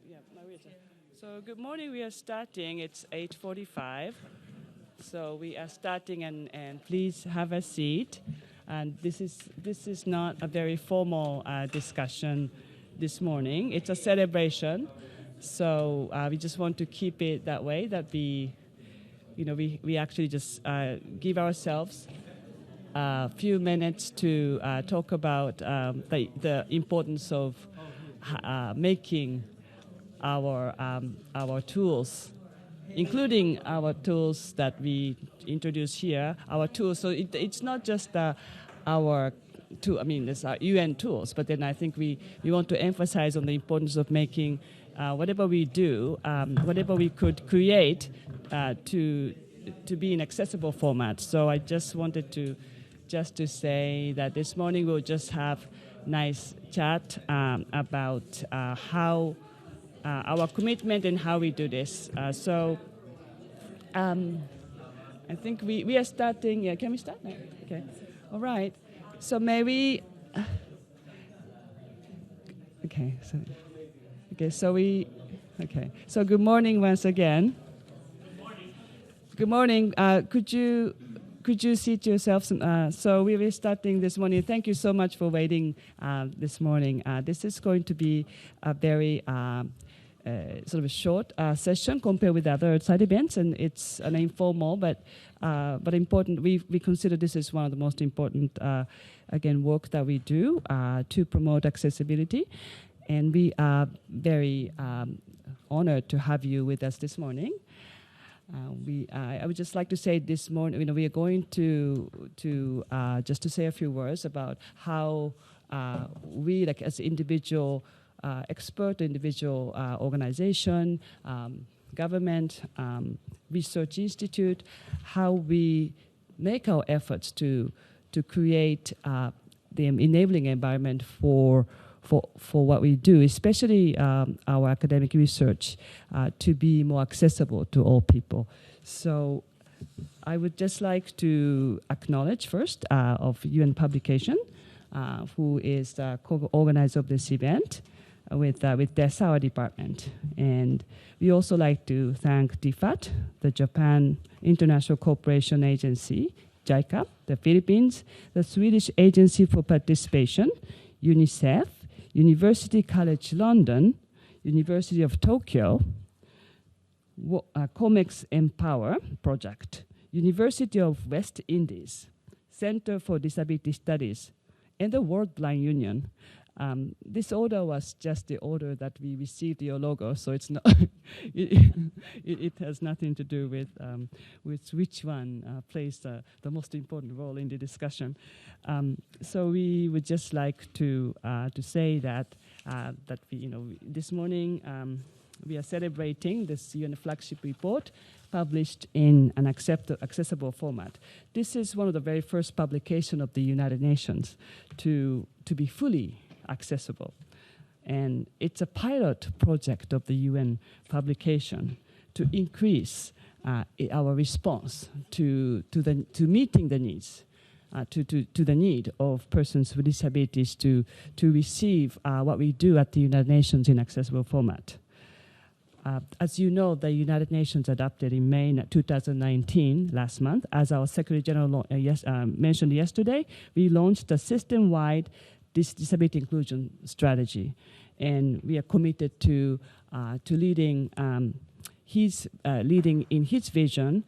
Yeah, Marita. So good morning. We are starting. It's 8:45. So we are starting, and please have a seat. And this is not a very formal discussion this morning. It's a celebration. So we just want to keep it that way. That we actually just give ourselves a few minutes to talk about the importance of making our tools, including our tools that we introduce here, our tools. So it's not just our tool. I mean, it's our UN tools, but then I think we want to emphasize on the importance of making whatever we do, whatever we could create to be in accessible format. So I just wanted to say that this morning we'll just have nice chat about how our commitment and how we do this. I think we are starting. Yeah, can we start now? Okay. All right. So may we? Okay. So good morning once again. Good morning. Could you seat yourselves? So we will be starting this morning. Thank you so much for waiting this morning. This is going to be a very sort of a short session compared with other side events, and it's an informal but important. We consider this as one of the most important work that we do to promote accessibility, and we are very honored to have you with us this morning. I would just like to say this morning, we are going to just to say a few words about how we, like as individual expert, individual organization, government, research institute, how we make our efforts to create the enabling environment for what we do, especially our academic research, to be more accessible to all people. So I would just like to acknowledge first of UN Publication, who is the co-organizer of this event with DESA, our department. And we also like to thank DFAT, the Japan International Cooperation Agency, JICA, the Philippines, the Swedish Agency for Participation, UNICEF, University College London, University of Tokyo, COMEX Empower Project, University of West Indies, Center for Disability Studies, and the World Blind Union. This order was just the order that we received your logo, so it's not. it has nothing to do with which one plays the most important role in the discussion. So we would just like to say that we, this morning we are celebrating this UN flagship report published in an accessible format. This is one of the very first publications of the United Nations to be fully accessible. And it's a pilot project of the UN publication to increase our response to meeting the needs, to the need of persons with disabilities to receive what we do at the United Nations in accessible format. As you know, the United Nations adopted in May 2019, last month, as our Secretary General mentioned yesterday, we launched a system-wide disability inclusion strategy, and we are committed to leading in his vision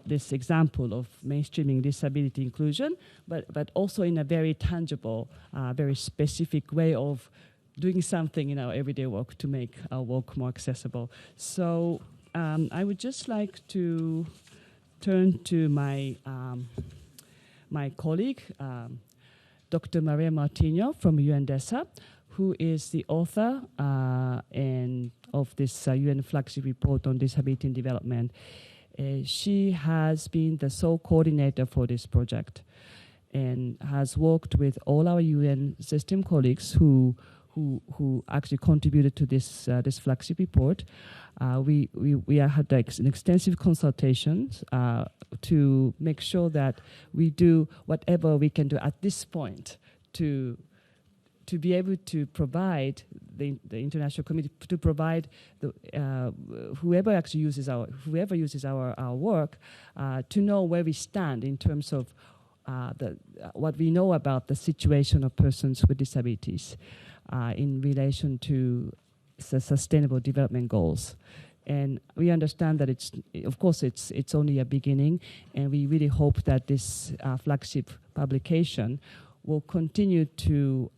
this example of mainstreaming disability inclusion, but also in a very tangible, very specific way of doing something in our everyday work to make our work more accessible. So I would just like to turn to my colleague, Dr. Maria Martino from UNDESA, who is the author of this UN flagship report on disability and development. She has been the sole coordinator for this project and has worked with all our UN system colleagues who actually contributed to this flagship report. We had an extensive consultations to make sure that we do whatever we can do at this point to to be able to provide the international community, to provide whoever actually uses our work to know where we stand in terms of what we know about the situation of persons with disabilities in relation to sustainable development goals. And we understand that it's only a beginning, and we really hope that this flagship publication will continue to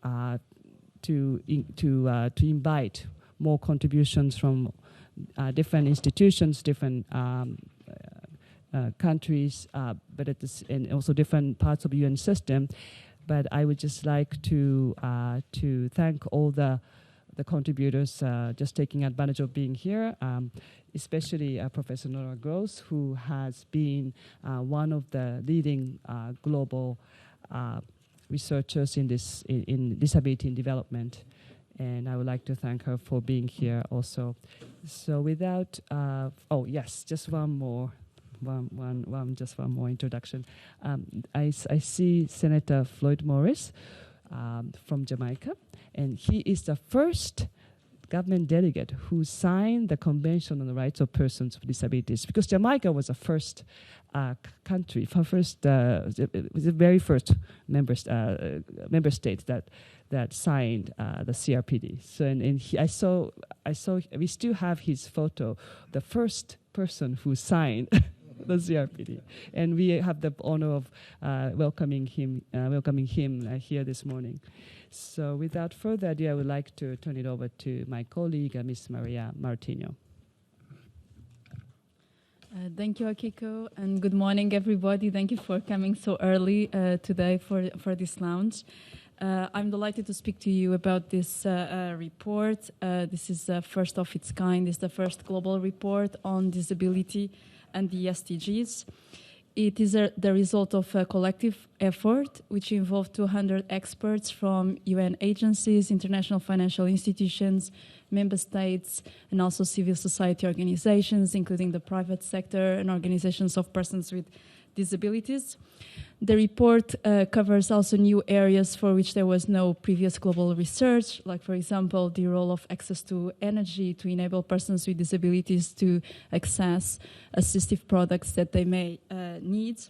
invite more contributions from different institutions, different countries, and also different parts of the UN system. But I would just like to thank all the contributors just taking advantage of being here, especially Professor Nora Gross, who has been one of the leading global researchers in disability in development. And I would like to thank her for being here also. So without, just one more introduction. I see Senator Floyd Morris from Jamaica, and he is the first government delegate who signed the Convention on the Rights of Persons with Disabilities, because Jamaica was the first country, the very first member state that signed the CRPD. So, I saw we still have his photo, the first person who signed the CRPD, and we have the honor of welcoming him here this morning. So without further ado, I would like to turn it over to my colleague, Ms. Maria Martino. Thank you, Akiko, and good morning, everybody. Thank you for coming so early today for this lounge. I'm delighted to speak to you about this report. This is the first of its kind. It's the first global report on disability and the SDGs. It is the result of a collective effort which involved 200 experts from UN agencies, international financial institutions, member states, and also civil society organizations, including the private sector and organizations of persons with disabilities. The report covers also new areas for which there was no previous global research, like, for example, the role of access to energy to enable persons with disabilities to access assistive products that they may need.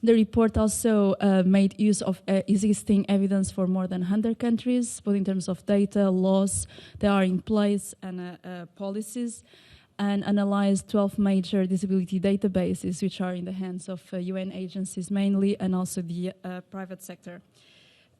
The report also made use of existing evidence for more than 100 countries, both in terms of data, laws that are in place, and policies, and analyzed 12 major disability databases, which are in the hands of UN agencies mainly, and also the private sector.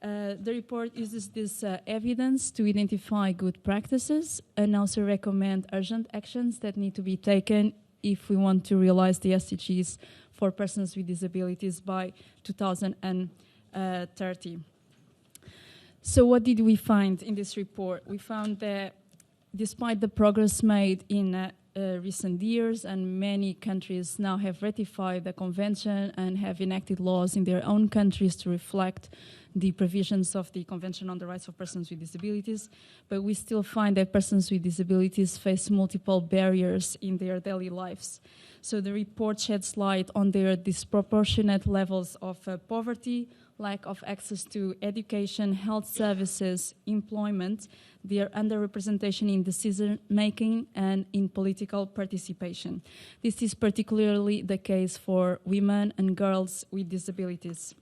The report uses this evidence to identify good practices and also recommend urgent actions that need to be taken if we want to realize the SDGs for persons with disabilities by 2030. So what did we find in this report? We found that despite the progress made in recent years, and many countries now have ratified the convention and have enacted laws in their own countries to reflect the provisions of the Convention on the Rights of Persons with Disabilities, but we still find that persons with disabilities face multiple barriers in their daily lives. So the report sheds light on their disproportionate levels of poverty, lack of access to education, health services, employment, their underrepresentation in decision-making and in political participation. This is particularly the case for women and girls with disabilities.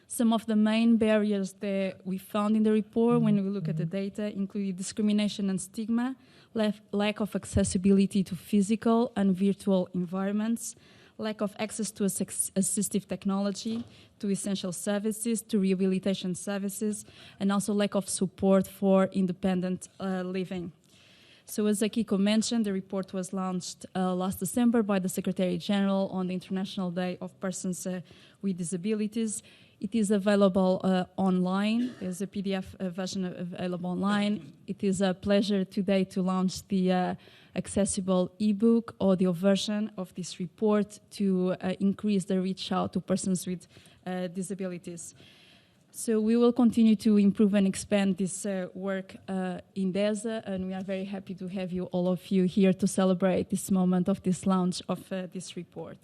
Some of the main barriers that we found in the report when we look at the data include discrimination and stigma, lack of accessibility to physical and virtual environments, lack of access to assistive technology, to essential services, to rehabilitation services, and also lack of support for independent living. So as Akiko mentioned, the report was launched last December by the Secretary General on the International Day of Persons with Disabilities. It is available online. There's a PDF version available online. It is a pleasure today to launch the accessible ebook audio version of this report to increase the reach out to persons with disabilities. So we will continue to improve and expand this work in DESA, and we are very happy to have all of you here to celebrate this moment of this launch of this report.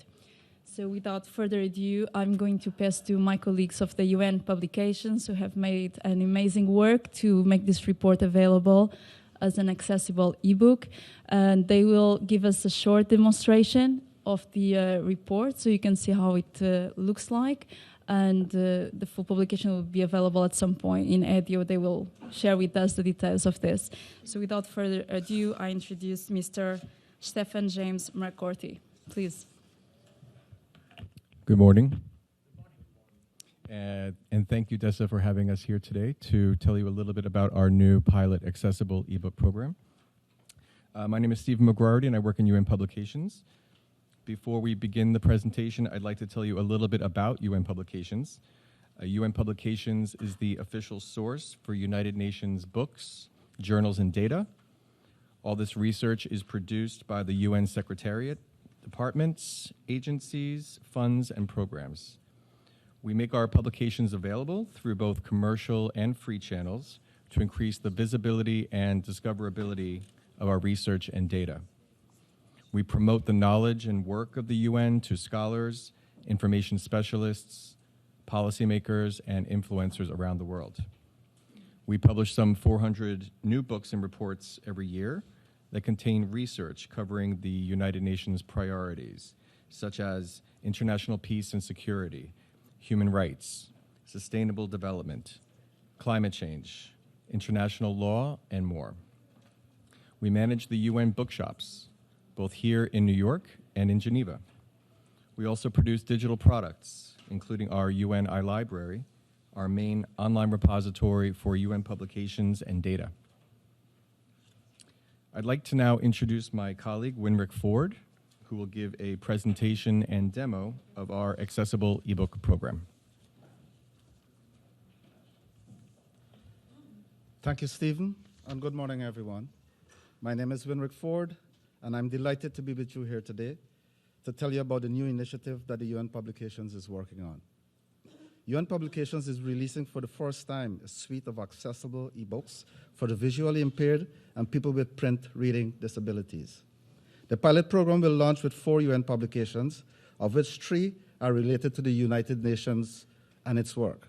So without further ado, I'm going to pass to my colleagues of the UN publications who have made an amazing work to make this report available as an accessible ebook. And they will give us a short demonstration of the report so you can see how it looks like. And the full publication will be available at some point in Edio. They will share with us the details of this. So without further ado, I introduce Mr. Stephen James McCourty. Please. Good morning. And thank you, Dessa, for having us here today to tell you a little bit about our new pilot accessible ebook program. My name is Stephen McGroarty, and I work in UN Publications. Before we begin the presentation, I'd like to tell you a little bit about UN Publications. UN Publications is the official source for United Nations books, journals, and data. All this research is produced by the UN Secretariat, departments, agencies, funds, and programs. We make our publications available through both commercial and free channels to increase the visibility and discoverability of our research and data. We promote the knowledge and work of the UN to scholars, information specialists, policymakers, and influencers around the world. We publish some 400 new books and reports every year that contain research covering the United Nations priorities, such as international peace and security, human rights, sustainable development, climate change, international law, and more. We manage the UN bookshops, both here in New York and in Geneva. We also produce digital products, including our UN iLibrary, our main online repository for UN publications and data. I'd like to now introduce my colleague, Winrick Ford, who will give a presentation and demo of our accessible ebook program. Thank you, Stephen, and good morning, everyone. My name is Winrick Ford, and I'm delighted to be with you here today to tell you about the new initiative that the UN Publications is working on. UN Publications is releasing for the first time a suite of accessible ebooks for the visually impaired and people with print reading disabilities. The pilot program will launch with 4 UN publications, of which 3 are related to the United Nations and its work.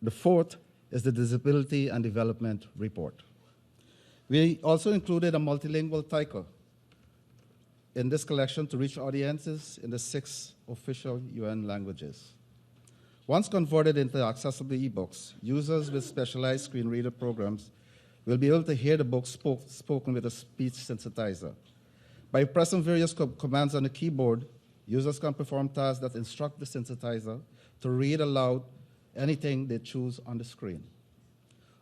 The 4th is the Disability and Development Report. We also included a multilingual title in this collection to reach audiences in the 6 official UN languages. Once converted into accessible ebooks, users with specialized screen reader programs will be able to hear the book spoken with a speech sensitizer. By pressing various commands on the keyboard, users can perform tasks that instruct the sensitizer to read aloud anything they choose on the screen.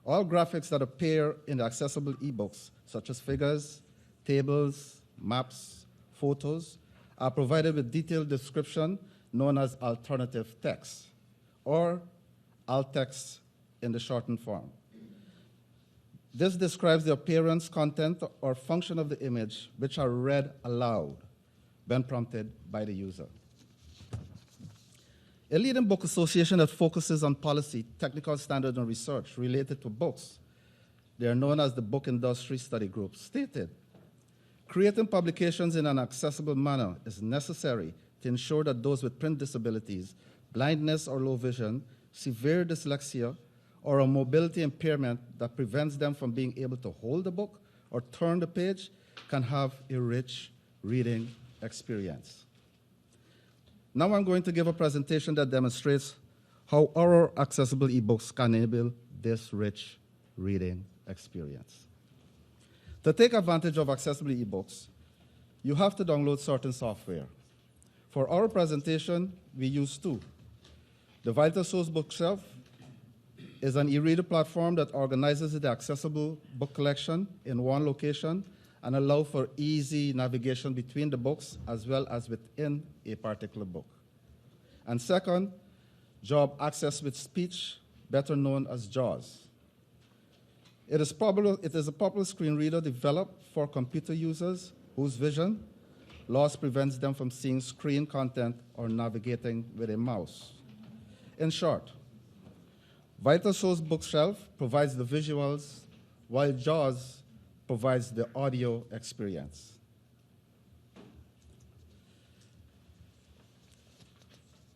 All graphics that appear in the accessible ebooks, such as figures, tables, maps, photos, are provided with detailed description known as alternative text, or alt text in the shortened form. This describes the appearance, content, or function of the image, which are read aloud when prompted by the user. A leading book association that focuses on policy, technical standards, and research related to books, they are known as the Book Industry Study Group, stated, "Creating publications in an accessible manner is necessary to ensure that those with print disabilities, blindness or low vision, severe dyslexia, or a mobility impairment that prevents them from being able to hold a book or turn the page can have a rich reading experience." Now I'm going to give a presentation that demonstrates how our accessible ebooks can enable this rich reading experience. To take advantage of accessible ebooks, you have to download certain software. For our presentation, we use 2. The Vital Source Bookshelf is an e-reader platform that organizes the accessible book collection in one location and allows for easy navigation between the books as well as within a particular book. And second, Job Access with Speech, better known as JAWS. It is a popular screen reader developed for computer users whose vision loss prevents them from seeing screen content or navigating with a mouse. In short, Vital Source Bookshelf provides the visuals, while JAWS provides the audio experience.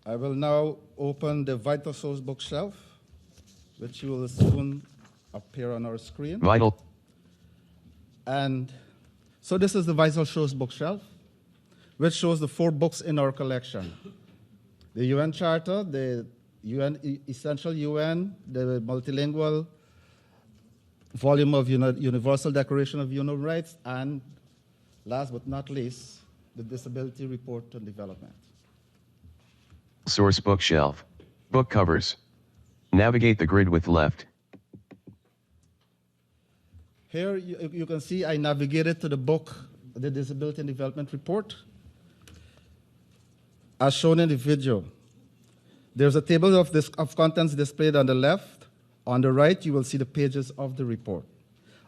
I will now open the Vital Source bookshelf, which will soon appear on our screen. Vital. And so this is the Vital Source bookshelf, which shows the 4 books in our collection. The UN Charter, the Essential UN, the multilingual volume of Universal Declaration of Human Rights, and last but not least, the Disability Report on Development. Source bookshelf. Book covers. Navigate the grid with left. Here you can see I navigated to the book, the Disability and Development Report. As shown in the video, there's a table of contents displayed on the left. On the right, you will see the pages of the report.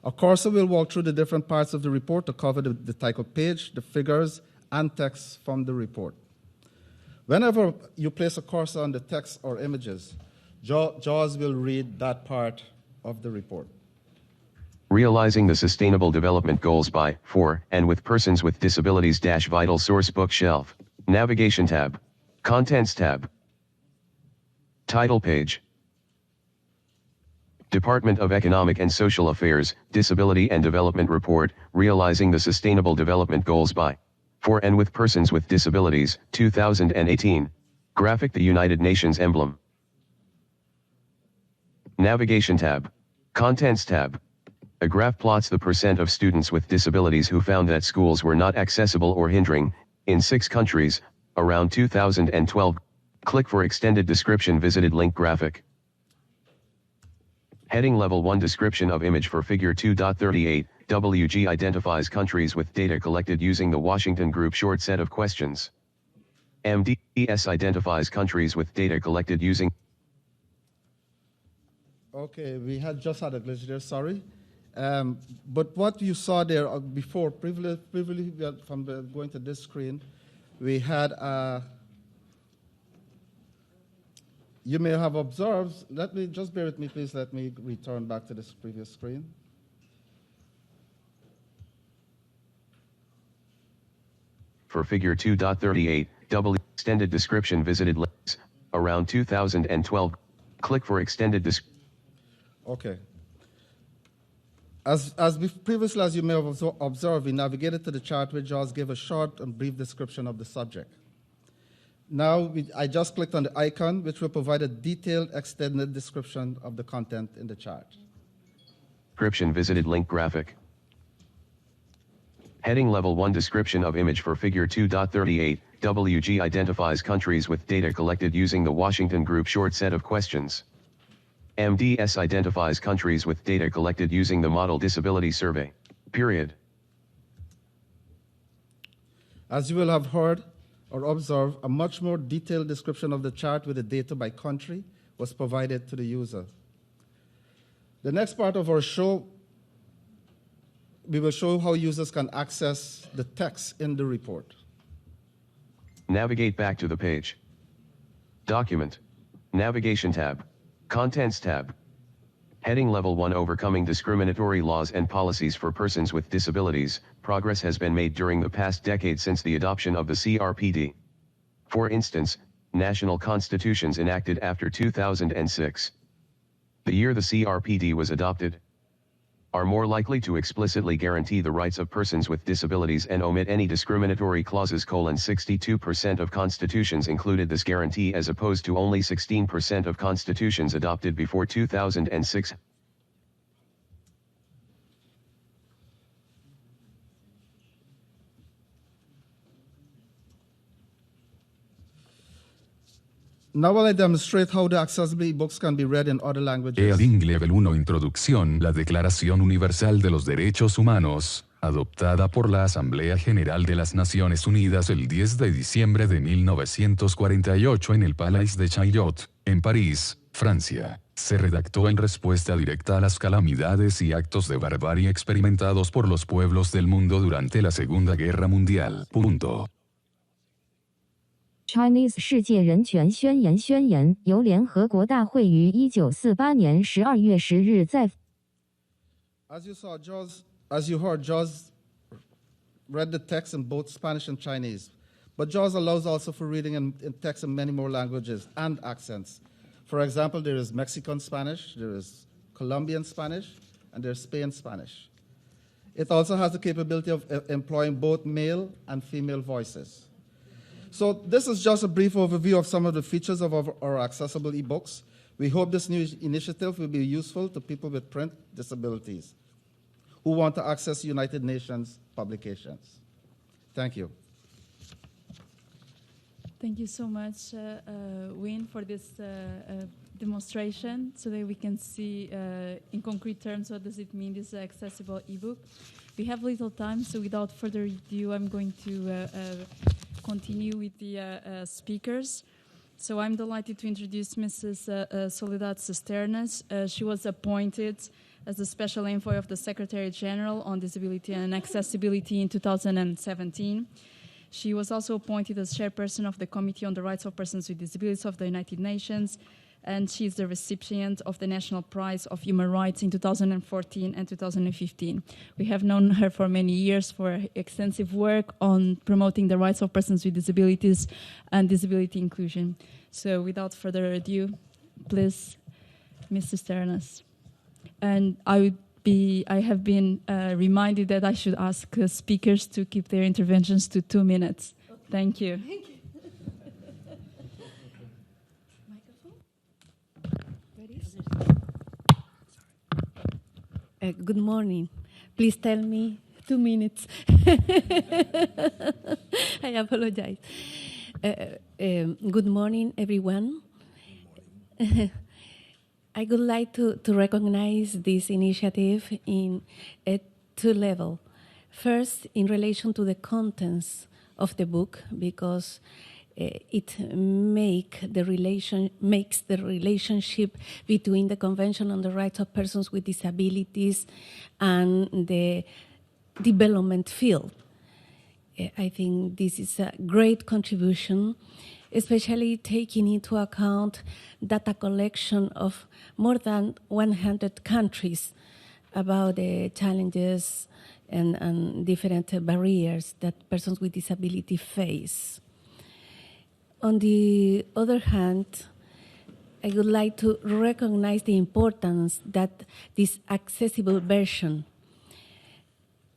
A cursor will walk through the different parts of the report to cover the title page, the figures, and text from the report. Whenever you place a cursor on the text or images, JAWS will read that part of the report. Realizing the Sustainable Development Goals by, for, and with persons with disabilities - Vital Source bookshelf. Navigation tab. Contents tab. Title page. Department of Economic and Social Affairs, Disability and Development Report, Realizing the Sustainable Development Goals by, for and with persons with disabilities, 2018. Graphic, the United Nations emblem. Navigation tab. Contents tab. A graph plots the percent of students with disabilities who found that schools were not accessible or hindering, in 6 countries, around 2012. Click for extended description. Visited link graphic. Heading Level 1 Description of image for Figure 2.38, WG identifies countries with data collected using the Washington Group short set of questions. MDS identifies countries with data collected using... Okay, we just had a glitch there, sorry. But what you saw there before, previously from going to this screen, we had you may have observed, just bear with me please, let me return back to this previous screen. For Figure 2.38, extended description. Visited links, around 2012. Click for extended description. Okay. As previously, as you may have observed, we navigated to the chart where JAWS gave a short and brief description of the subject. Now, I just clicked on the icon, which will provide a detailed, extended description of the content in the chart. Description. Visited link graphic. Heading Level 1 Description of image for Figure 2.38, WG identifies countries with data collected using the Washington Group short set of questions. MDS identifies countries with data collected using the Model Disability Survey. Period. As you will have heard or observed, a much more detailed description of the chart with the data by country was provided to the user. The next part of our show, we will show how users can access the text in the report. Navigate back to the page. Document. Navigation tab. Contents tab. Heading Level 1 Overcoming Discriminatory Laws and Policies for Persons with Disabilities. Progress has been made during the past decade since the adoption of the CRPD. For instance, national constitutions enacted after 2006, the year the CRPD was adopted, are more likely to explicitly guarantee the rights of persons with disabilities and omit any discriminatory clauses. 62% of constitutions included this guarantee as opposed to only 16% of constitutions adopted before 2006. Now will I demonstrate how the accessible ebooks can be read in other languages. EADING Level 1 Introducción. La Declaración Universal de los Derechos Humanos, adoptada por la Asamblea General de las Naciones Unidas el 10 de diciembre de 1948 en el Palais de Chaillot, en París, Francia, se redactó en respuesta directa a las calamidades y actos de barbarie experimentados por los pueblos del mundo durante la Segunda Guerra Mundial. Chinese 世界人权宣言宣言由联合国大会于1948年12月10日在 As you heard, JAWS read the text in both Spanish and Chinese. But JAWS allows also for reading in text in many more languages and accents. For example, there is Mexican Spanish, there is Colombian Spanish, and there's Spain Spanish. It also has the capability of employing both male and female voices. So this is just a brief overview of some of the features of our accessible ebooks. We hope this new initiative will be useful to people with print disabilities who want to access United Nations publications. Thank you. Thank you so much, Win, for this demonstration so that we can see in concrete terms what does it mean, this accessible ebook. We have little time, so without further ado, I'm going to continue with the speakers. So I'm delighted to introduce Mrs. Soledad Cisternas. She was appointed as the Special Envoy of the Secretary General on Disability and Accessibility in 2017. She was also appointed as chairperson of the Committee on the Rights of Persons with Disabilities of the United Nations, and she is the recipient of the National Prize of Human Rights in 2014 and 2015. We have known her for many years for her extensive work on promoting the rights of persons with disabilities and disability inclusion. So without further ado, please, Ms. Cisternas. And I have been reminded that I should ask speakers to keep their interventions to 2 minutes. Okay. Thank you. Thank you. Good morning. Please tell me 2 minutes. I apologize. Good morning, everyone. I would like to recognize this initiative in at 2 levels. First, in relation to the contents of the book, because it makes the relationship between the Convention on the Rights of Persons with Disabilities and the development field. I think this is a great contribution, especially taking into account data collection of more than 100 countries about the challenges and different barriers that persons with disability face. On the other hand, I would like to recognize the importance that this accessible version,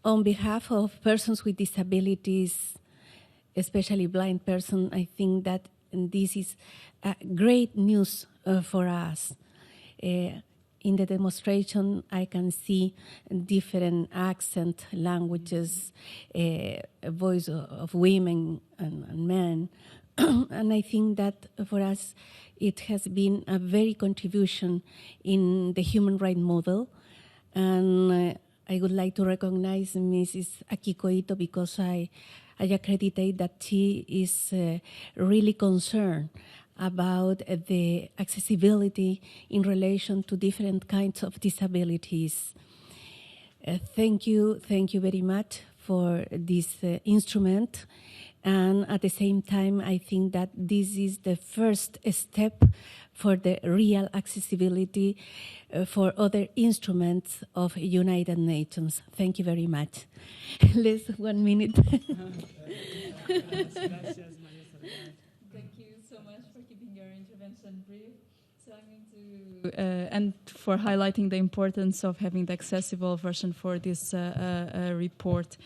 on behalf of persons with disabilities, especially blind persons, I think that this is great news for us. In the demonstration, I can see different accent, languages, voice of women and men. And I think that for us, it has been a very contribution in the human rights model. And I would like to recognize Mrs. Akiko Ito because I accredit that she is really concerned about the accessibility in relation to different kinds of disabilities. Thank you very much for this instrument. And at the same time, I think that this is the first step for the real accessibility for other instruments of United Nations. Thank you very much. Less 1 minute. Thank you so much for keeping your intervention brief. So I'm going to, and for highlighting the importance of having the accessible version for this report.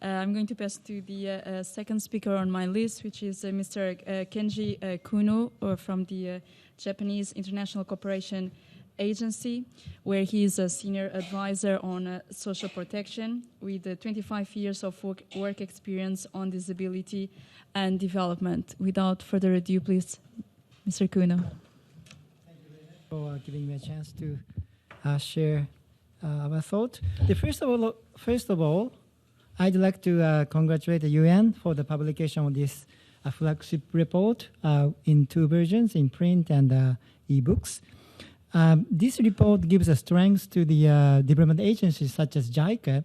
I'm going to pass to the second speaker on my list, which is Mr. Kenji Kuno from the Japanese International Cooperation Agency, where he is a senior advisor on social protection with 25 years of work experience on disability and development. Without further ado, please, Mr. Kuno. Thank you very much for giving me a chance to share our thought. First of all, I'd like to congratulate the UN for the publication of this flagship report in 2 versions, in print and e-books. This report gives a strength to the development agencies such as JICA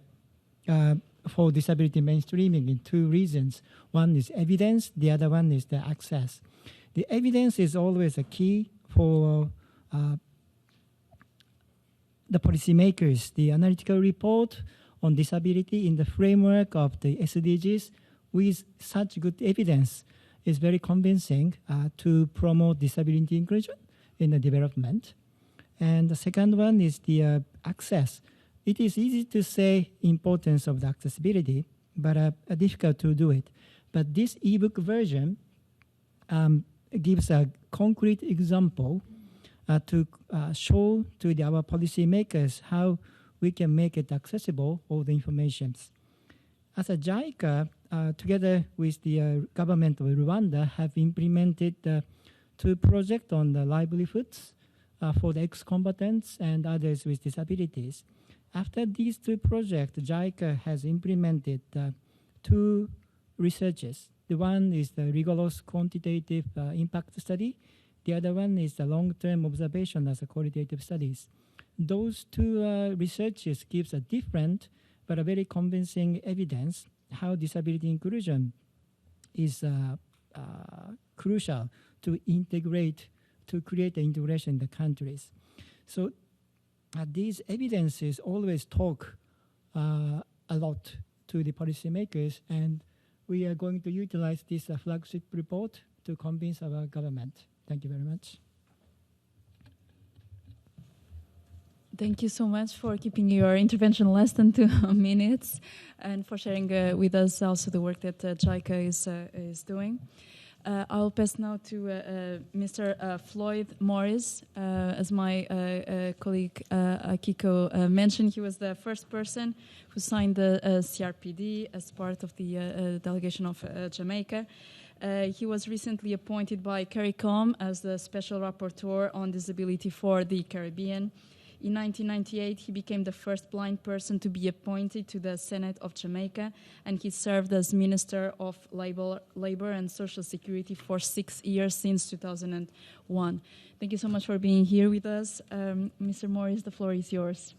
for disability mainstreaming in 2 reasons. One is evidence, the other one is the access. The evidence is always a key for the policymakers. The analytical report on disability in the framework of the SDGs with such good evidence, is very convincing to promote disability inclusion in the development. And the second one is the access. It is easy to say importance of the accessibility, but difficult to do it. But this ebook version gives a concrete example to show to our policymakers how we can make it accessible, all the information. As a JICA, together with the government of Rwanda, have implemented 2 projects on the livelihoods for the ex-combatants and others with disabilities. After these 2 projects, JICA has implemented 2 researches. The one is the rigorous quantitative impact study. The other one is the long-term observation as a qualitative studies. Those 2 researches gives a different but a very convincing evidence how disability inclusion is crucial to integrate, to create the integration in the countries. So these evidences always talk a lot to the policymakers, and we are going to utilize this flagship report to convince our government. Thank you very much. Thank you so much for keeping your intervention less than 2 minutes and for sharing with us also the work that JICA is doing. I'll pass now to Mr. Floyd Morris. As my colleague Akiko mentioned, he was the first person who signed the CRPD as part of the delegation of Jamaica. He was recently appointed by CARICOM as the Special Rapporteur on Disability for the Caribbean. In 1998, he became the first blind person to be appointed to the Senate of Jamaica, and he served as Minister of Labor and Social Security for 6 years since 2001. Thank you so much for being here with us. Mr. Morris, the floor is yours.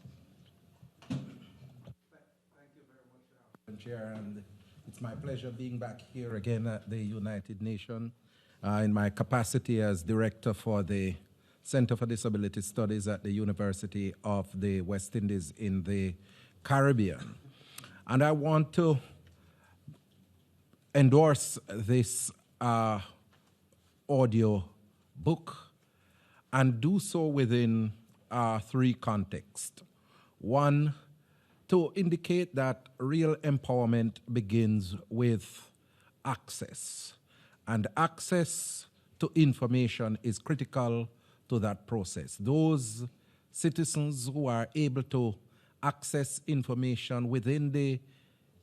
Thank you very much, Madam Chair, and it's my pleasure being back here again at the United Nations in my capacity as Director for the Center for Disability Studies at the University of the West Indies in the Caribbean. And I want to endorse this audio book and do so within 3 contexts. One, to indicate that real empowerment begins with access, and access to information is critical to that process. Those citizens who are able to access information within the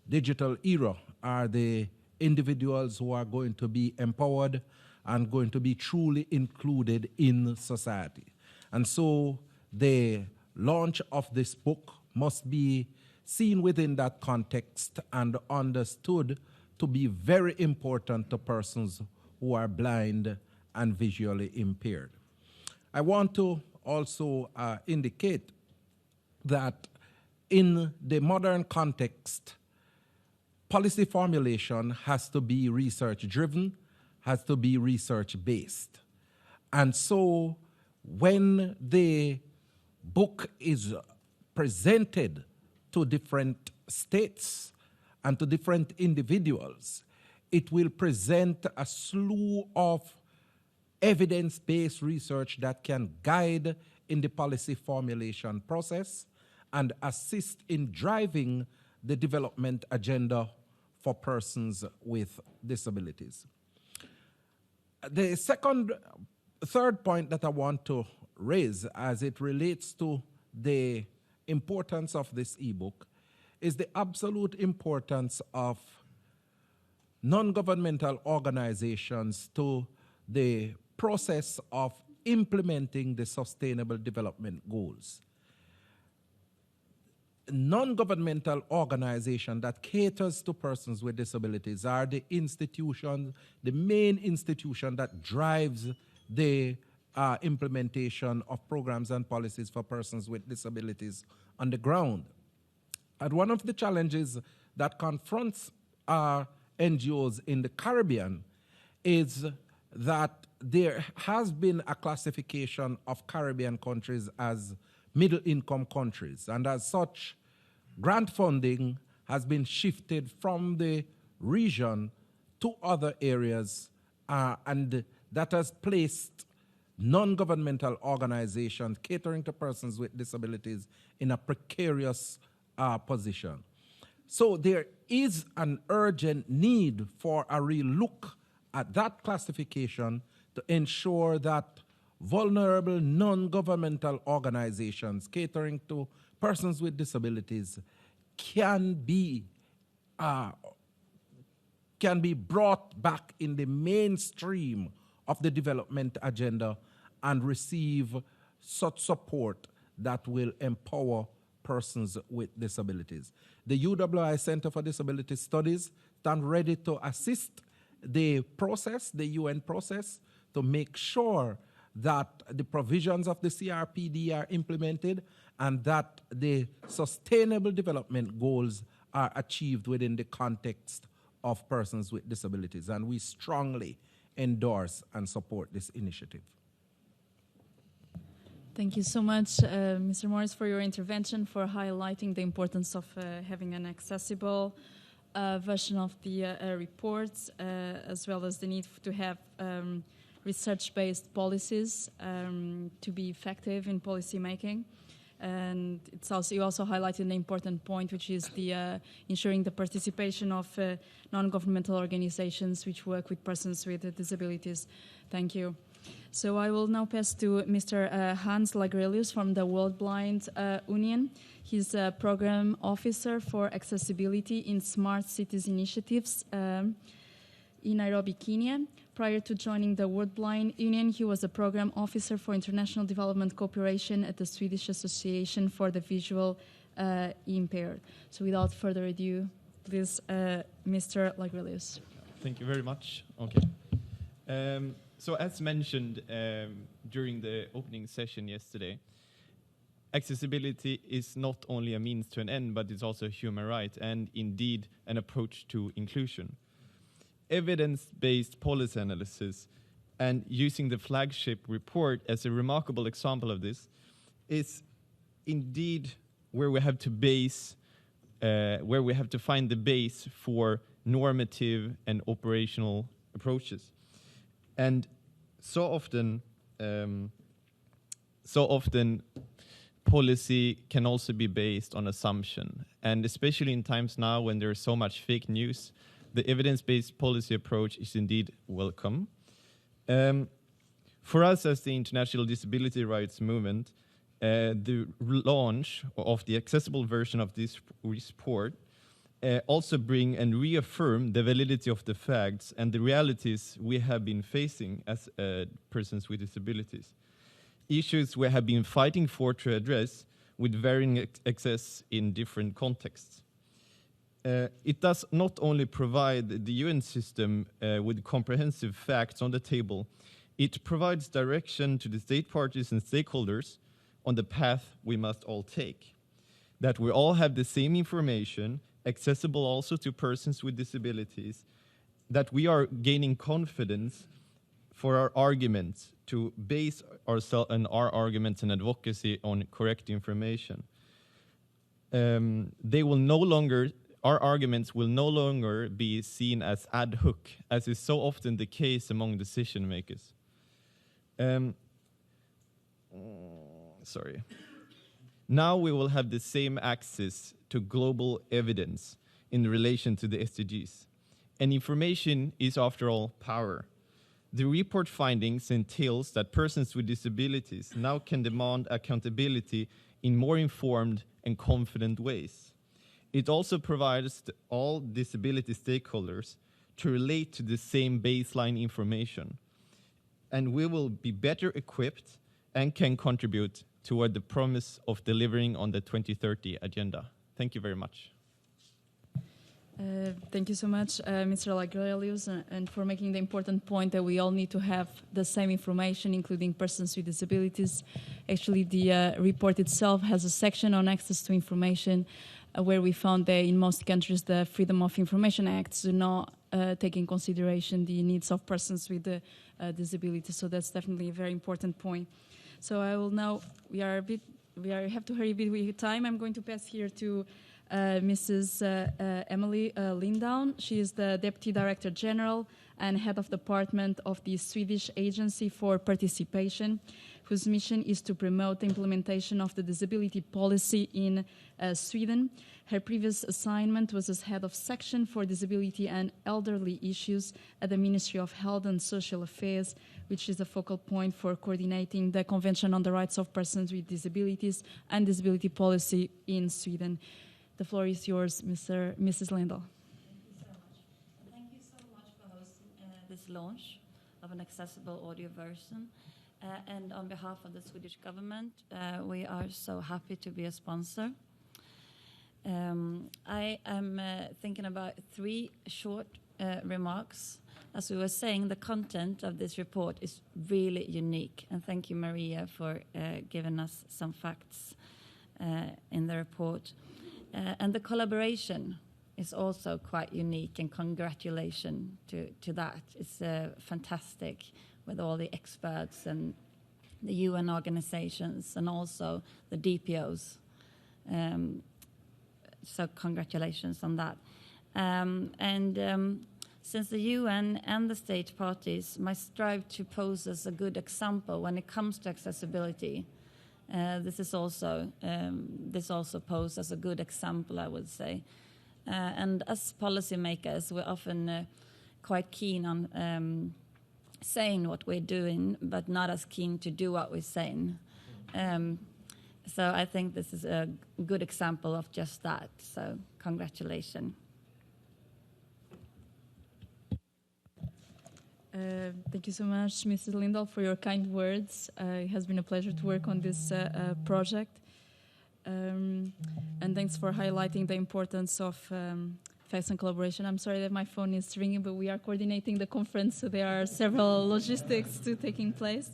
digital era are the individuals who are going to be empowered and going to be truly included in society. And so the launch of this book must be seen within that context and understood to be very important to persons who are blind and visually impaired. I want to also indicate that in the modern context, policy formulation has to be research-driven, has to be research-based. And so when the book is presented to different states and to different individuals, it will present a slew of evidence-based research that can guide in the policy formulation process and assist in driving the development agenda for persons with disabilities. The third point that I want to raise as it relates to the importance of this ebook is the absolute importance of non-governmental organizations to the process of implementing the Sustainable Development Goals. Non-governmental organization that caters to persons with disabilities are the institution, the main institution that drives the implementation of programs and policies for persons with disabilities on the ground. And one of the challenges that confronts NGOs in the Caribbean is that there has been a classification of Caribbean countries as middle-income countries, and as such, grant funding has been shifted from the region to other areas, and that has placed non-governmental organizations catering to persons with disabilities in a precarious position. So there is an urgent need for a real look at that classification to ensure that vulnerable non-governmental organizations catering to persons with disabilities can be brought back in the mainstream of the development agenda and receive such support that will empower persons with disabilities. The UWI Center for Disability Studies stand ready to assist the process, the UN process, to make sure that the provisions of the CRPD are implemented and that the sustainable development goals are achieved within the context of persons with disabilities. And we strongly endorse and support this initiative. Thank you so much, Mr. Morris, for your intervention, for highlighting the importance of having an accessible version of the reports, as well as the need to have research-based policies to be effective in policy making. And you also highlighted an important point, which is the ensuring the participation of non-governmental organizations which work with persons with disabilities. Thank you. So I will now pass to Mr. Hans Lagrelius from the World Blind Union. He's a program officer for accessibility in smart cities initiatives in Nairobi, Kenya. Prior to joining the World Blind Union, he was a program officer for international development cooperation at the Swedish Association for the Visual Impaired. So without further ado, please, Mr. Lagrelius. Thank you very much. Okay. So as mentioned during the opening session yesterday, accessibility is not only a means to an end, but it's also a human right and indeed an approach to inclusion. Evidence-based policy analysis and using the flagship report as a remarkable example of this is indeed where we have to find the base for normative and operational approaches. And so often policy can also be based on assumption. And especially in times now when there is so much fake news, the evidence-based policy approach is indeed welcome. For us as the International Disability Rights Movement, the launch of the accessible version of this report also bring and reaffirm the validity of the facts and the realities we have been facing as persons with disabilities. Issues we have been fighting for to address with varying access in different contexts. It does not only provide the UN system with comprehensive facts on the table, it provides direction to the state parties and stakeholders on the path we must all take. That we all have the same information, accessible also to persons with disabilities, that we are gaining confidence for our arguments, to base ourselves and our arguments and advocacy on correct information. Our arguments will no longer be seen as ad hoc, as is so often the case among decision makers. Now we will have the same access to global evidence in relation to the SDGs. And information is, after all, power. The report findings entails that persons with disabilities now can demand accountability in more informed and confident ways. It also provides all disability stakeholders to relate to the same baseline information. And we will be better equipped and can contribute toward the promise of delivering on the 2030 agenda. Thank you very much. Thank you so much, Mr. Lagrelius, and for making the important point that we all need to have the same information, including persons with disabilities. Actually, the report itself has a section on access to information where we found that in most countries the Freedom of Information Acts do not take in consideration the needs of persons with disabilities. So that's definitely a very important point. So I will now, we have to hurry a bit with time. I'm going to pass here to Mrs. Emily Lindown. She is the Deputy Director General and Head of Department of the Swedish Agency for Participation, whose mission is to promote the implementation of the disability policy in Sweden. Her previous assignment was as Head of Section for Disability and Elderly Issues at the Ministry of Health and Social Affairs, which is a focal point for coordinating the Convention on the Rights of Persons with Disabilities and disability policy in Sweden. The floor is yours, Mrs. Lindahl. Thank you so much for hosting this launch of an accessible audio version. And on behalf of the Swedish government, we are so happy to be a sponsor. I am thinking about 3 short remarks. As we were saying, the content of this report is really unique. And thank you, Maria, for giving us some facts in the report. And the collaboration is also quite unique, and congratulations to that. It's fantastic with all the experts and the UN organizations and also the DPOs. So congratulations on that. Since the UN and the state parties must strive to pose as a good example when it comes to accessibility, this also poses as a good example, I would say. And as policymakers, we're often quite keen on saying what we're doing, but not as keen to do what we're saying. So I think this is a good example of just that. So congratulations. Thank you so much, Mrs. Lindahl, for your kind words. It has been a pleasure to work on this project. And thanks for highlighting the importance of facts and collaboration. I'm sorry that my phone is ringing, but we are coordinating the conference, so there are several logistics taking place.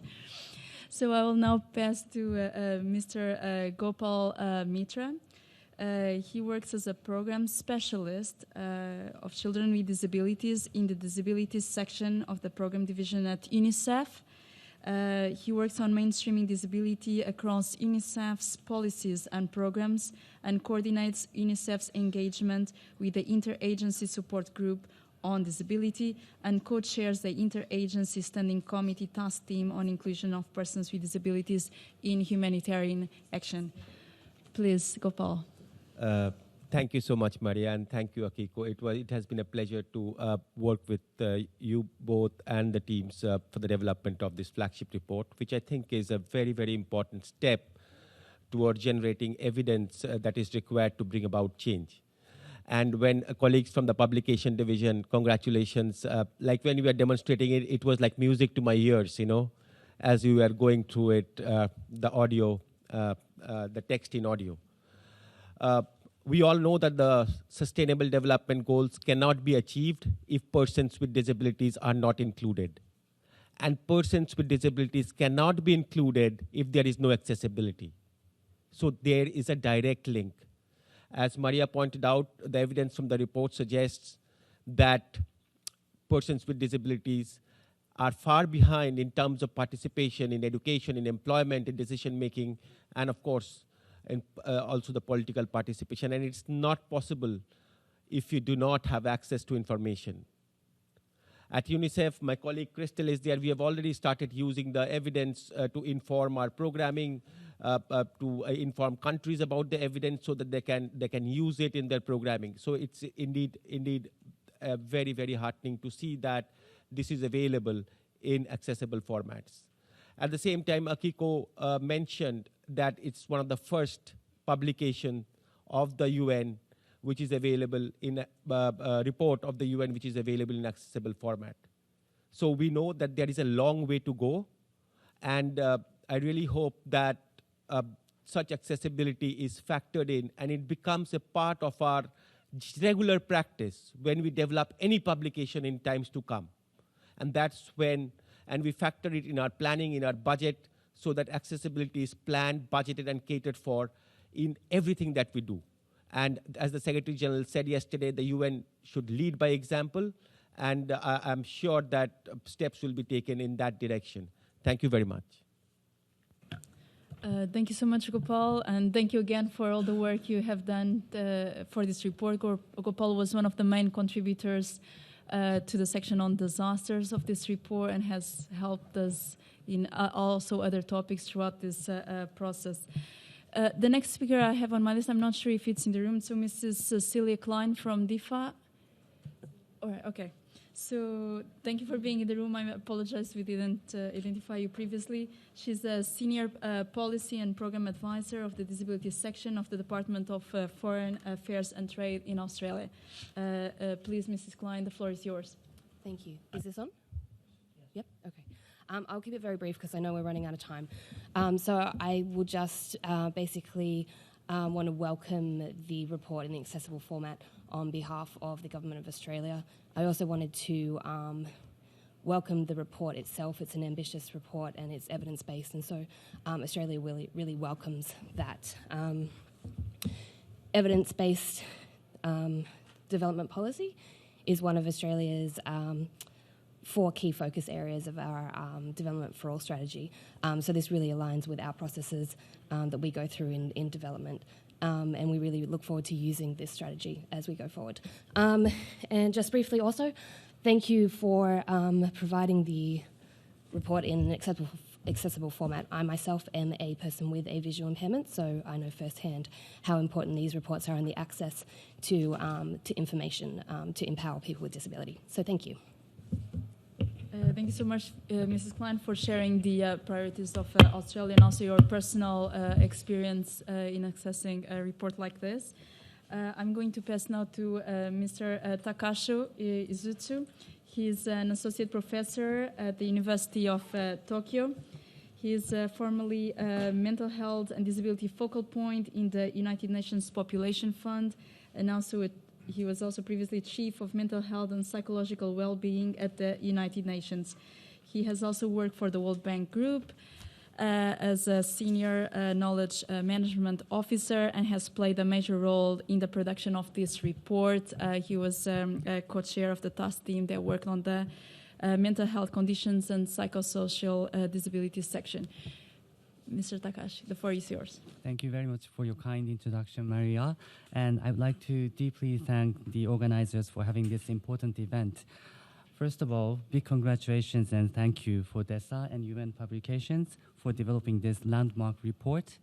So I will now pass to Mr. Gopal Mitra. He works as a program specialist of children with disabilities in the disabilities section of the program division at UNICEF. He works on mainstreaming disability across UNICEF's policies and programs and coordinates UNICEF's engagement with the Interagency Support Group on Disability and co-chairs the Interagency Standing Committee Task Team on Inclusion of Persons with Disabilities in Humanitarian Action. Please, Gopal. Thank you so much, Maria, and thank you, Akiko. It has been a pleasure to work with you both and the teams for the development of this flagship report, which I think is a very, very important step toward generating evidence that is required to bring about change. And when colleagues from the publication division, congratulations, like when we were demonstrating it, it was like music to my ears, you know, as we were going through it, the audio, the text in audio. We all know that the Sustainable Development Goals cannot be achieved if persons with disabilities are not included. And persons with disabilities cannot be included if there is no accessibility. So there is a direct link. As Maria pointed out, the evidence from the report suggests that persons with disabilities are far behind in terms of participation in education, in employment, in decision-making, and of course, and also the political participation. And it's not possible if you do not have access to information. At UNICEF, my colleague Crystal is there. We have already started using the evidence to inform our programming, to inform countries about the evidence so that they can use it in their programming. So it's indeed very, very heartening to see that this is available in accessible formats. At the same time, Akiko mentioned that it's one of the first publication of the UN which is available in a report of the UN which is available in accessible format. So we know that there is a long way to go, and I really hope that such accessibility is factored in and it becomes a part of our regular practice when we develop any publication in times to come. And that's when, and we factor it in our planning, in our budget, so that accessibility is planned, budgeted, and catered for in everything that we do. And as the Secretary General said yesterday, the UN should lead by example, and I'm sure that steps will be taken in that direction. Thank you very much. Thank you so much, Gopal, and thank you again for all the work you have done for this report. Gopal was one of the main contributors to the section on disasters of this report and has helped us in also other topics throughout this process. The next speaker I have on my list, I'm not sure if it's in the room, so Mrs. Cecilia Klein from DIFA. All right, okay. So thank you for being in the room. I apologize we didn't identify you previously. She's a senior policy and program advisor of the disabilities section of the Department of Foreign Affairs and Trade in Australia. Please, Mrs. Klein, the floor is yours. Thank you. Is this on? Yep, okay. I'll keep it very brief because I know we're running out of time. So I will just basically want to welcome the report in the accessible format on behalf of the Government of Australia. I also wanted to welcome the report itself. It's an ambitious report and it's evidence-based, and so Australia really welcomes that. Evidence-based development policy is one of Australia's 4 key focus areas of our Development for All strategy. So this really aligns with our processes that we go through in development. And we really look forward to using this strategy as we go forward. And just briefly also, thank you for providing the report in an accessible format. I myself am a person with a visual impairment, so I know firsthand how important these reports are and the access to information to empower people with disability. So thank you. Thank you so much, Mrs. Klein, for sharing the priorities of Australia and also your personal experience in accessing a report like this. I'm going to pass now to Mr. Takashi Izutsu. He's an associate professor at the University of Tokyo. He is formerly a mental health and disability focal point in the United Nations Population Fund, and also he was also previously Chief of Mental Health and Psychological Well-being at the United Nations. He has also worked for the World Bank Group as a Senior Knowledge Management Officer and has played a major role in the production of this report. He was co-chair of the task team that worked on the mental health conditions and psychosocial disabilities section. Mr. Takashi, the floor is yours. Thank you very much for your kind introduction, Maria. And I would like to deeply thank the organizers for having this important event. First of all, big congratulations and thank you for DESA and UN Publications for developing this landmark report.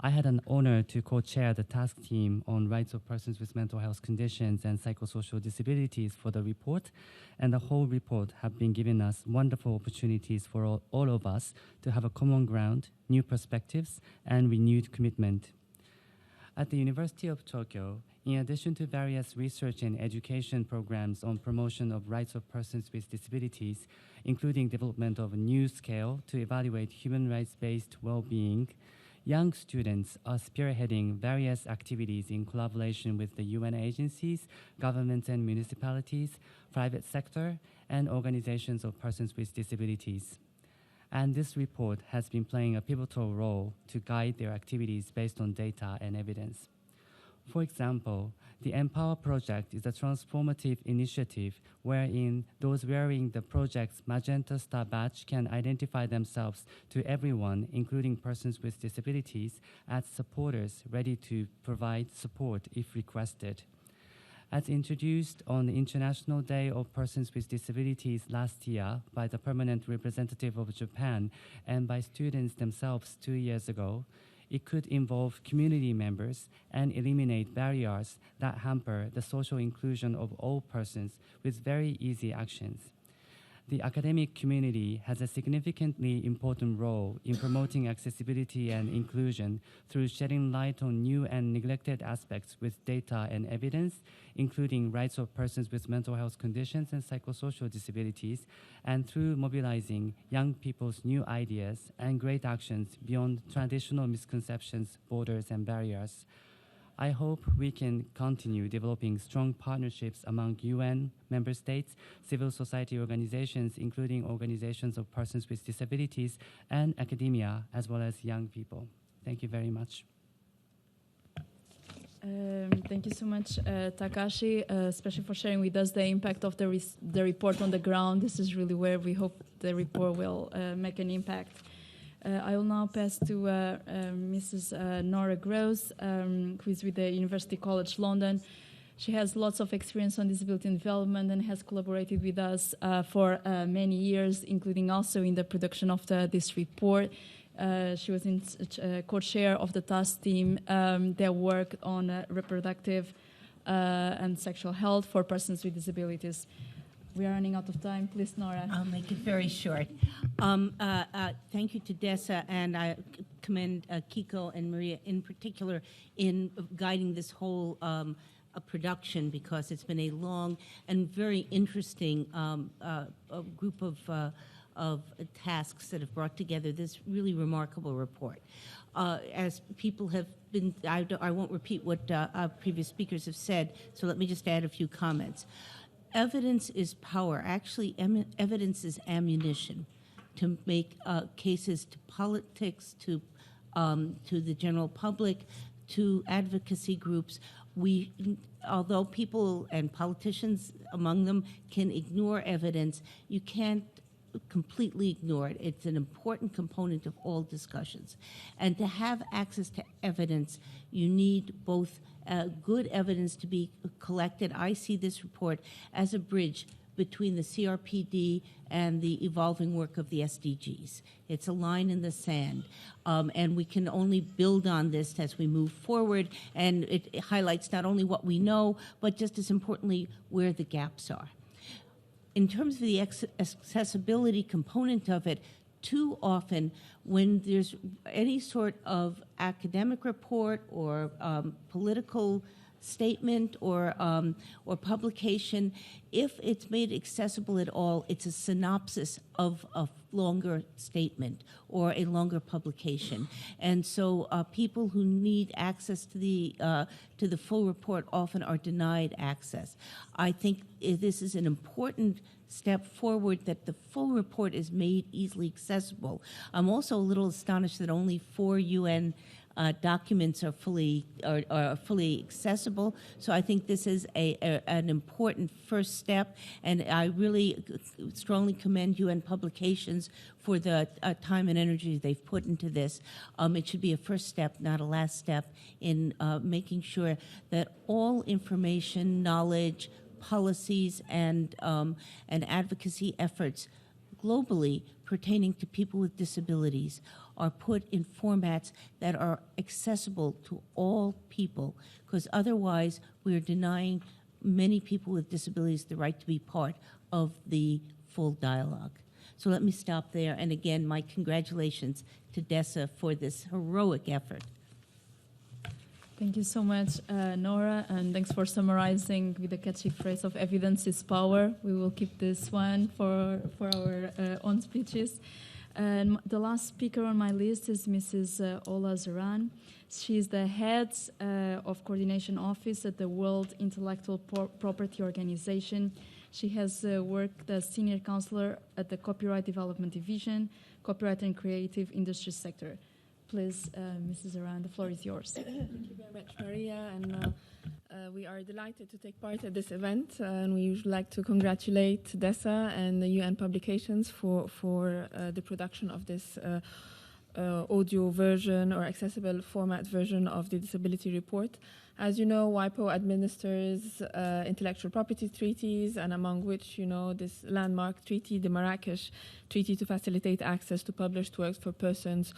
I had an honor to co-chair the task team on rights of persons with mental health conditions and psychosocial disabilities for the report, and the whole report have been giving us wonderful opportunities for all of us to have a common ground, new perspectives, and renewed commitment. At the University of Tokyo, in addition to various research and education programs on promotion of rights of persons with disabilities, including development of a new scale to evaluate human rights-based well-being, young students are spearheading various activities in collaboration with the UN agencies, governments and municipalities, private sector, and organizations of persons with disabilities. And this report has been playing a pivotal role to guide their activities based on data and evidence. For example, the Empower Project is a transformative initiative wherein those wearing the project's Magenta Star badge can identify themselves to everyone, including persons with disabilities, as supporters ready to provide support if requested. As introduced on the International Day of Persons with Disabilities last year by the Permanent Representative of Japan and by students themselves 2 years ago, it could involve community members and eliminate barriers that hamper the social inclusion of all persons with very easy actions. The academic community has a significantly important role in promoting accessibility and inclusion through shedding light on new and neglected aspects with data and evidence, including rights of persons with mental health conditions and psychosocial disabilities, and through mobilizing young people's new ideas and great actions beyond traditional misconceptions, borders, and barriers. I hope we can continue developing strong partnerships among UN member states, civil society organizations, including organizations of persons with disabilities, and academia, as well as young people. Thank you very much. Thank you so much, Takashi, especially for sharing with us the impact of the report on the ground. This is really where we hope the report will make an impact. I will now pass to Mrs. Nora Gross, who is with the University College London. She has lots of experience on disability and development and has collaborated with us for many years, including also in the production of this report. She was in co-chair of the task team that worked on reproductive and sexual health for persons with disabilities. We are running out of time. Please, Nora. I'll make it very short. Thank you to Dessa, and I commend Kiko and Maria in particular in guiding this whole production, because it's been a long and very interesting group of tasks that have brought together this really remarkable report. As people have been, I won't repeat what previous speakers have said, so let me just add a few comments. Evidence is power. Actually, evidence is ammunition to make cases to politics, to the general public, to advocacy groups. Although people and politicians among them can ignore evidence, you can't completely ignore it. It's an important component of all discussions. And to have access to evidence, you need both good evidence to be collected. I see this report as a bridge between the CRPD and the evolving work of the SDGs. It's a line in the sand, and we can only build on this as we move forward, and it highlights not only what we know, but just as importantly, where the gaps are. In terms of the accessibility component of it, too often when there's any sort of academic report or political statement or publication, if it's made accessible at all, it's a synopsis of a longer statement or a longer publication. And so people who need access to the full report often are denied access. I think this is an important step forward that the full report is made easily accessible. I'm also a little astonished that only 4 UN documents are fully accessible. So I think this is an important first step, and I really strongly commend UN publications for the time and energy they've put into this. It should be a first step, not a last step, in making sure that all information, knowledge, policies, and advocacy efforts globally pertaining to people with disabilities are put in formats that are accessible to all people, because otherwise we are denying many people with disabilities the right to be part of the full dialogue. So let me stop there, and again, my congratulations to Dessa for this heroic effort. Thank you so much, Nora, and thanks for summarizing with the catchy phrase of evidence is power. We will keep this one for our own speeches. And the last speaker on my list is Mrs. Ola Zaran. She is the head of coordination office at the World Intellectual Property Organization. She has worked as senior counselor at the Copyright Development Division, Copyright and Creative Industry sector. Please, Mrs. Zaran, the floor is yours. Thank you very much, Maria, and we are delighted to take part at this event, and we would like to congratulate Dessa and the UN Publications for the production of this audio version or accessible format version of the disability report. As you know, WIPO administers intellectual property treaties, and among which, you know, this landmark treaty, the Marrakesh Treaty to facilitate access to published works for persons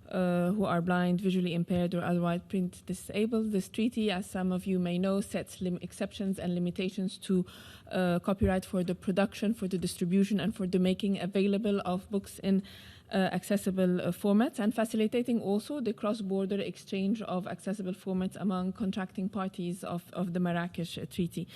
who are blind, visually impaired, or otherwise print disabled. This treaty, as some of you may know, sets exceptions and limitations to copyright for the production, for the distribution, and for the making available of books in accessible formats, and facilitating also the cross-border exchange of accessible formats among contracting parties of the Marrakesh Treaty.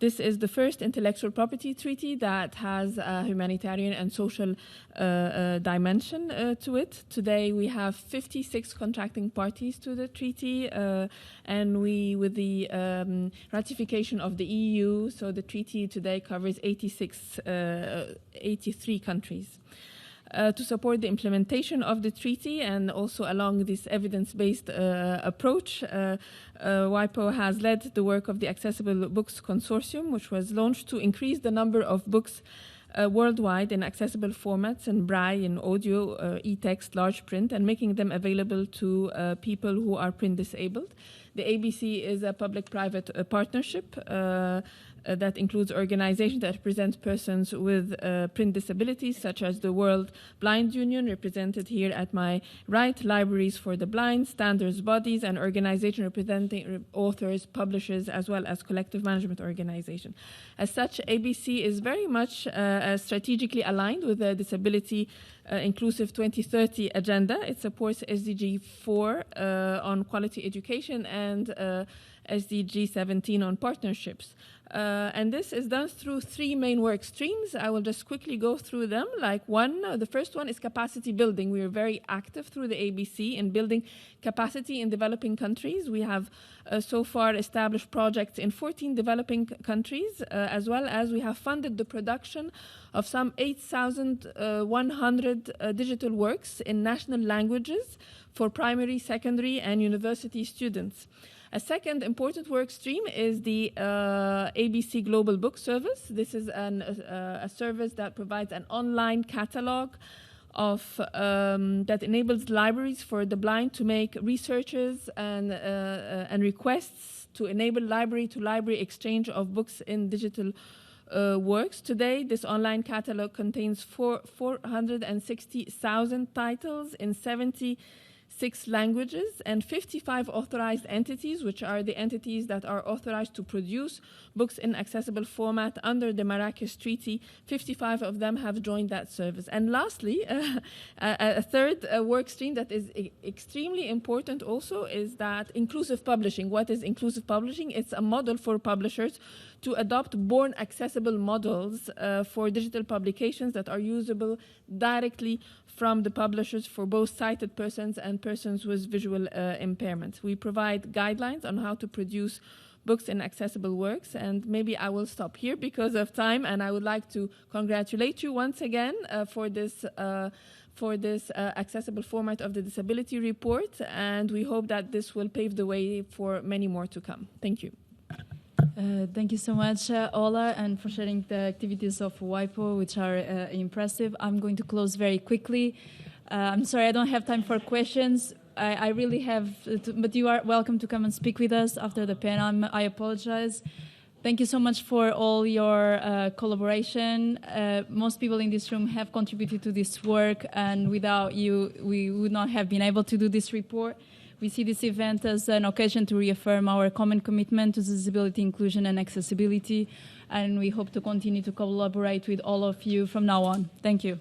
This is the first intellectual property treaty that has a humanitarian and social dimension to it. Today we have 56 contracting parties to the treaty, and with the ratification of the EU, so the treaty today covers 83 countries. To support the implementation of the treaty and also along this evidence-based approach, WIPO has led the work of the Accessible Books Consortium, which was launched to increase the number of books worldwide in accessible formats in braille, in audio, e-text, large print, and making them available to people who are print disabled. The ABC is a public-private partnership that includes organizations that represent persons with print disabilities, such as the World Blind Union, represented here at my right, Libraries for the Blind, standards bodies, and organizations representing authors, publishers, as well as collective management organizations. As such, ABC is very much strategically aligned with the Disability Inclusive 2030 agenda. It supports SDG 4 on quality education and SDG 17 on partnerships. And this is done through three main work streams. I will just quickly go through them. The first one is capacity building. We are very active through the ABC in building capacity in developing countries. We have so far established projects in 14 developing countries, as well as we have funded the production of some 8,100 digital works in national languages for primary, secondary, and university students. A second important work stream is the ABC Global Book Service. This is a service that provides an online catalog that enables libraries for the blind to make researches and requests to enable library-to-library exchange of books in digital works. Today, this online catalog contains 460,000 titles in 76 languages and 55 authorized entities, which are the entities that are authorized to produce books in accessible format under the Marrakesh Treaty. 55 of them have joined that service. And lastly, a third work stream that is extremely important also is that inclusive publishing. What is inclusive publishing? It's a model for publishers to adopt born accessible models for digital publications that are usable directly from the publishers for both sighted persons and persons with visual impairments. We provide guidelines on how to produce books in accessible works, and maybe I will stop here because of time, and I would like to congratulate you once again for this accessible format of the disability report, and we hope that this will pave the way for many more to come. Thank you. Thank you so much, Ola, and for sharing the activities of WIPO, which are impressive. I'm going to close very quickly. I'm sorry, I don't have time for questions. I really have, but you are welcome to come and speak with us after the panel. I apologize. Thank you so much for all your collaboration. Most people in this room have contributed to this work, and without you, we would not have been able to do this report. We see this event as an occasion to reaffirm our common commitment to disability inclusion and accessibility, and we hope to continue to collaborate with all of you from now on. Thank you.